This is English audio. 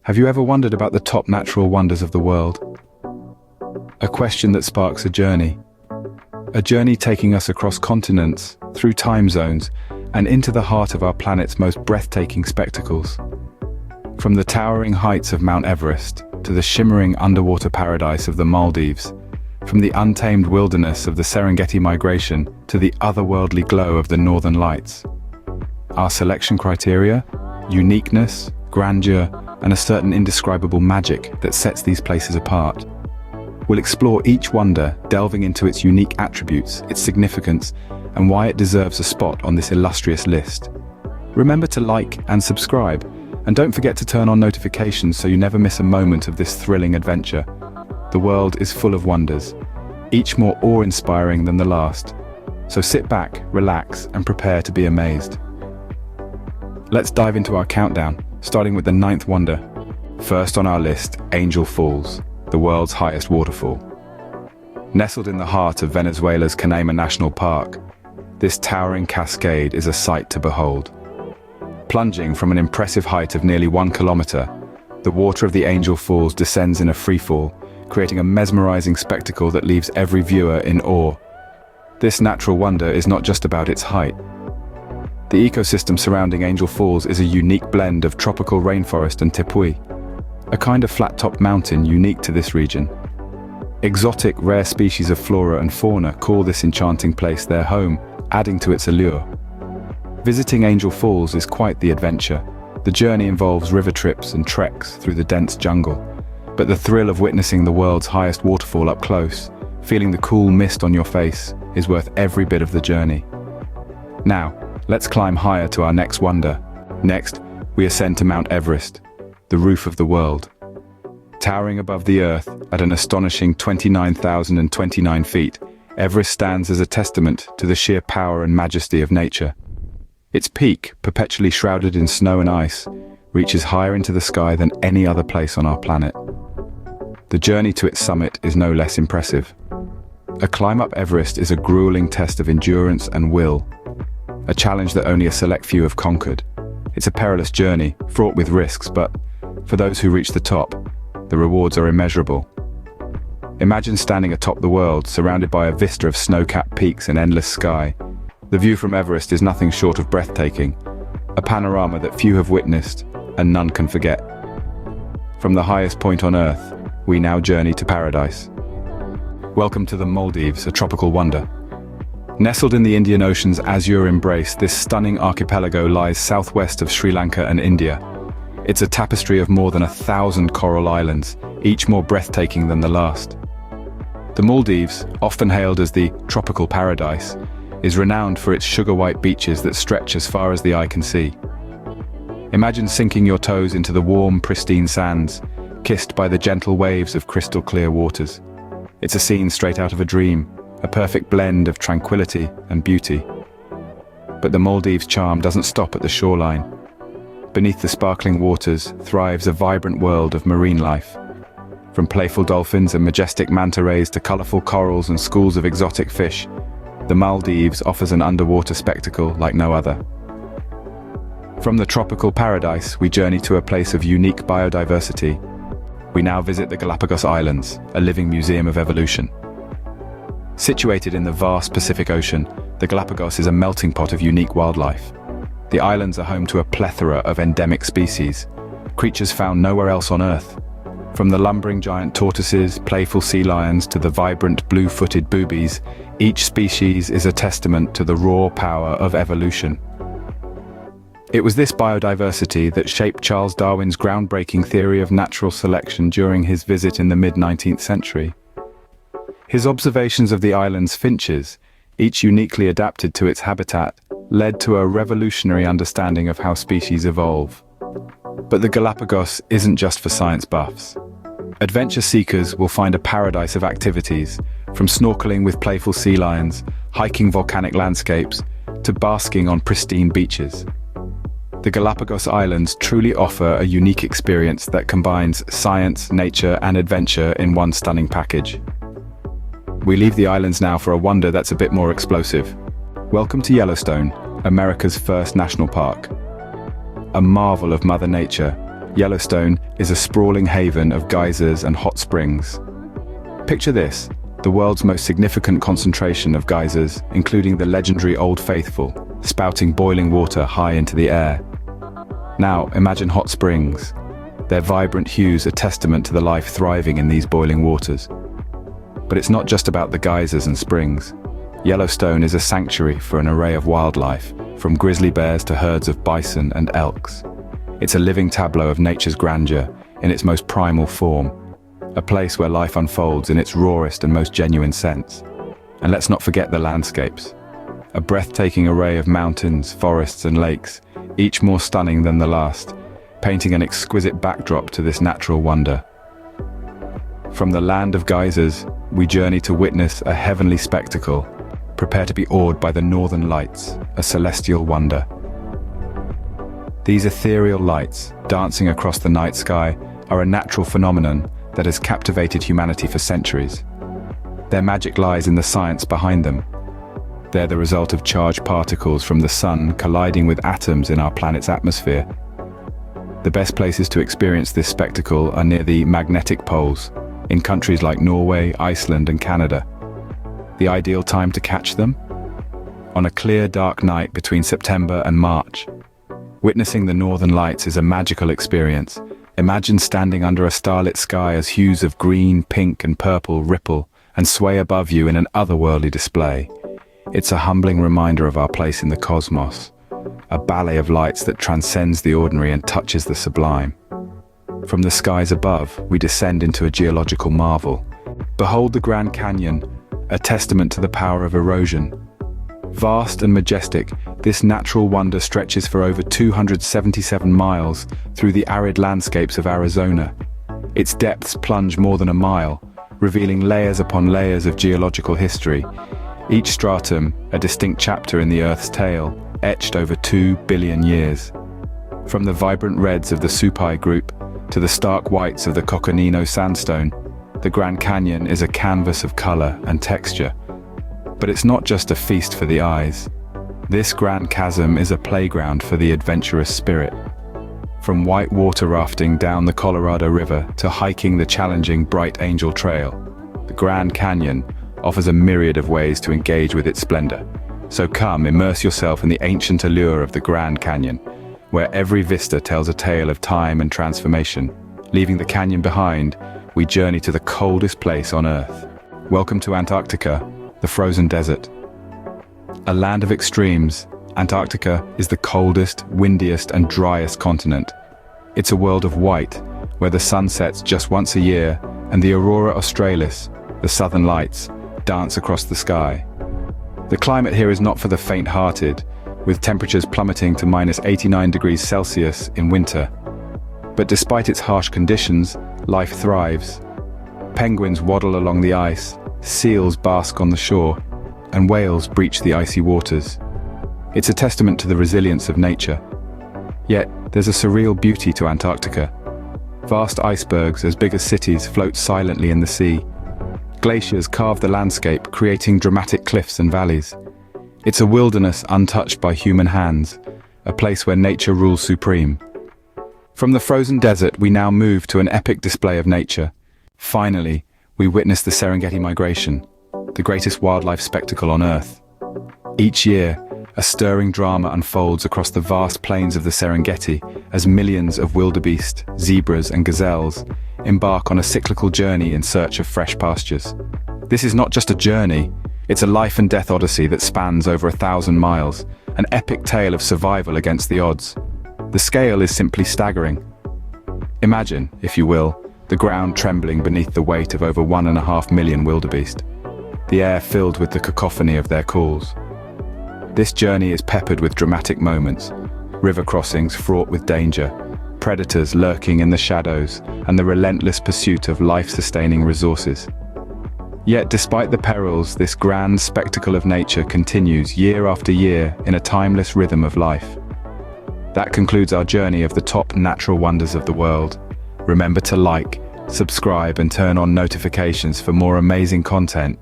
Have you ever wondered about the top natural wonders of the world? A question that sparks a journey. A journey taking us across continents, through time zones, and into the heart of our planet's most breathtaking spectacles. From the towering heights of Mount Everest to the shimmering underwater paradise of the Maldives, from the untamed wilderness of the Serengeti Migration to the otherworldly glow of the Northern Lights. Our selection criteria? Uniqueness, grandeur, and a certain indescribable magic that sets these places apart. We'll explore each wonder, delving into its unique attributes, its significance, and why it deserves a spot on this illustrious list. Remember to like and subscribe, and don't forget to turn on notifications so you never miss a moment of this thrilling adventure. The world is full of wonders, each more awe-inspiring than the last. So sit back, relax, and prepare to be amazed. Let's dive into our countdown, starting with the 9th wonder. First on our list, Angel Falls, the world's highest waterfall. Nestled in the heart of Venezuela's Canema National Park, this towering cascade is a sight to behold. Plunging from an impressive height of nearly 1 kilometer, the water of the Angel Falls descends in a freefall, creating a mesmerizing spectacle that leaves every viewer in awe. This natural wonder is not just about its height. The ecosystem surrounding Angel Falls is a unique blend of tropical rainforest and tepuy, a kind of flat-topped mountain unique to this region. Exotic, rare species of flora and fauna call this enchanting place their home, adding to its allure. Visiting Angel Falls is quite the adventure. The journey involves river trips and treks through the dense jungle, but the thrill of witnessing the world's highest waterfall up close, feeling the cool mist on your face, is worth every bit of the journey. Now, let's climb higher to our next wonder. Next, we ascend to Mount Everest, the roof of the world. Towering above the earth at an astonishing 29,029 feet, Everest stands as a testament to the sheer power and majesty of nature. Its peak, perpetually shrouded in snow and ice, reaches higher into the sky than any other place on our planet. The journey to its summit is no less impressive. A climb up Everest is a grueling test of endurance and will, a challenge that only a select few have conquered. It's a perilous journey, fraught with risks, but for those who reach the top, the rewards are immeasurable. Imagine standing atop the world, surrounded by a vista of snow-capped peaks and endless sky. The view from Everest is nothing short of breathtaking, a panorama that few have witnessed and none can forget. From the highest point on Earth, we now journey to paradise. Welcome to the Maldives, a tropical wonder. Nestled in the Indian Ocean's azure embrace, this stunning archipelago lies southwest of Sri Lanka and India. It's a tapestry of more than 1,000 coral islands, each more breathtaking than the last. The Maldives, often hailed as the tropical paradise, is renowned for its sugar-white beaches that stretch as far as the eye can see. Imagine sinking your toes into the warm, pristine sands, kissed by the gentle waves of crystal-clear waters. It's a scene straight out of a dream, a perfect blend of tranquility and beauty. But the Maldives' charm doesn't stop at the shoreline. Beneath the sparkling waters thrives a vibrant world of marine life. From playful dolphins and majestic manta rays to colorful corals and schools of exotic fish, the Maldives offers an underwater spectacle like no other. From the tropical paradise, we journey to a place of unique biodiversity. We now visit the Galapagos Islands, a living museum of evolution. Situated in the vast Pacific Ocean, the Galapagos is a melting pot of unique wildlife. The islands are home to a plethora of endemic species, creatures found nowhere else on Earth. From the lumbering giant tortoises, playful sea lions, to the vibrant blue-footed boobies, each species is a testament to the raw power of evolution. It was this biodiversity that shaped Charles Darwin's groundbreaking theory of natural selection during his visit in the mid-19th century. His observations of the island's finches, each uniquely adapted to its habitat, led to a revolutionary understanding of how species evolve. But the Galapagos isn't just for science buffs. Adventure seekers will find a paradise of activities, from snorkeling with playful sea lions, hiking volcanic landscapes, to basking on pristine beaches. The Galapagos Islands truly offer a unique experience that combines science, nature, and adventure in one stunning package. We leave the islands now for a wonder that's a bit more explosive. Welcome to Yellowstone, America's first national park. A marvel of Mother Nature, Yellowstone is a sprawling haven of geysers and hot springs. Picture this, the world's most significant concentration of geysers, including the legendary Old Faithful, spouting boiling water high into the air. Now, imagine hot springs. Their vibrant hues are testament to the life thriving in these boiling waters. But it's not just about the geysers and springs. Yellowstone is a sanctuary for an array of wildlife, from grizzly bears to herds of bison and elks. It's a living tableau of nature's grandeur in its most primal form, a place where life unfolds in its rawest and most genuine sense. And let's not forget the landscapes. A breathtaking array of mountains, forests and lakes, each more stunning than the last, painting an exquisite backdrop to this natural wonder. From the land of geysers, we journey to witness a heavenly spectacle. Prepare to be awed by the northern lights, a celestial wonder. These ethereal lights, dancing across the night sky, are a natural phenomenon that has captivated humanity for centuries. Their magic lies in the science behind them. They're the result of charged particles from the sun colliding with atoms in our planet's atmosphere. The best places to experience this spectacle are near the magnetic poles, in countries like Norway, Iceland, and Canada. The ideal time to catch them? On a clear, dark night between September and March. Witnessing the northern lights is a magical experience. Imagine standing under a starlit sky as hues of green, pink, and purple ripple and sway above you in an otherworldly display. It's a humbling reminder of our place in the cosmos, a ballet of lights that transcends the ordinary and touches the sublime. From the skies above, we descend into a geological marvel. Behold the Grand Canyon, a testament to the power of erosion. Vast and majestic, this natural wonder stretches for over 277 miles through the arid landscapes of Arizona. Its depths plunge more than a mile, revealing layers upon layers of geological history. Each stratum, a distinct chapter in the Earth's tale, etched over 2 billion years. From the vibrant reds of the Supai group to the stark whites of the Coconino sandstone, the Grand Canyon is a canvas of color and texture. But it's not just a feast for the eyes. This grand chasm is a playground for the adventurous spirit. From white water rafting down the Colorado River to hiking the challenging Bright Angel Trail, the Grand Canyon offers a myriad of ways to engage with its splendor. So come, immerse yourself in the ancient allure of the Grand Canyon, where every vista tells a tale of time and transformation. Leaving the canyon behind, we journey to the coldest place on Earth. Welcome to Antarctica, the frozen desert. A land of extremes, Antarctica is the coldest, windiest, and driest continent. It's a world of white, where the sun sets just once a year, and the aurora australis, the southern lights, dance across the sky. The climate here is not for the faint-hearted, with temperatures plummeting to -89 degrees Celsius in winter. But despite its harsh conditions, life thrives. Penguins waddle along the ice, seals bask on the shore, and whales breach the icy waters. It's a testament to the resilience of nature. Yet, there's a surreal beauty to Antarctica. Vast icebergs as big as cities float silently in the sea. Glaciers carve the landscape, creating dramatic cliffs and valleys. It's a wilderness untouched by human hands, a place where nature rules supreme. From the frozen desert, we now move to an epic display of nature. Finally, we witness the Serengeti Migration, the greatest wildlife spectacle on Earth. Each year, a stirring drama unfolds across the vast plains of the Serengeti as millions of wildebeest, zebras and gazelles embark on a cyclical journey in search of fresh pastures. This is not just a journey, it's a life and death odyssey that spans over 1,000 miles, an epic tale of survival against the odds. The scale is simply staggering. Imagine, if you will, the ground trembling beneath the weight of over 1.5 million wildebeest, the air filled with the cacophony of their calls. This journey is peppered with dramatic moments, river crossings fraught with danger, predators lurking in the shadows, and the relentless pursuit of life-sustaining resources. Yet despite the perils, this grand spectacle of nature continues year after year in a timeless rhythm of life. That concludes our journey of the top natural wonders of the world. Remember to like, subscribe, and turn on notifications for more amazing content.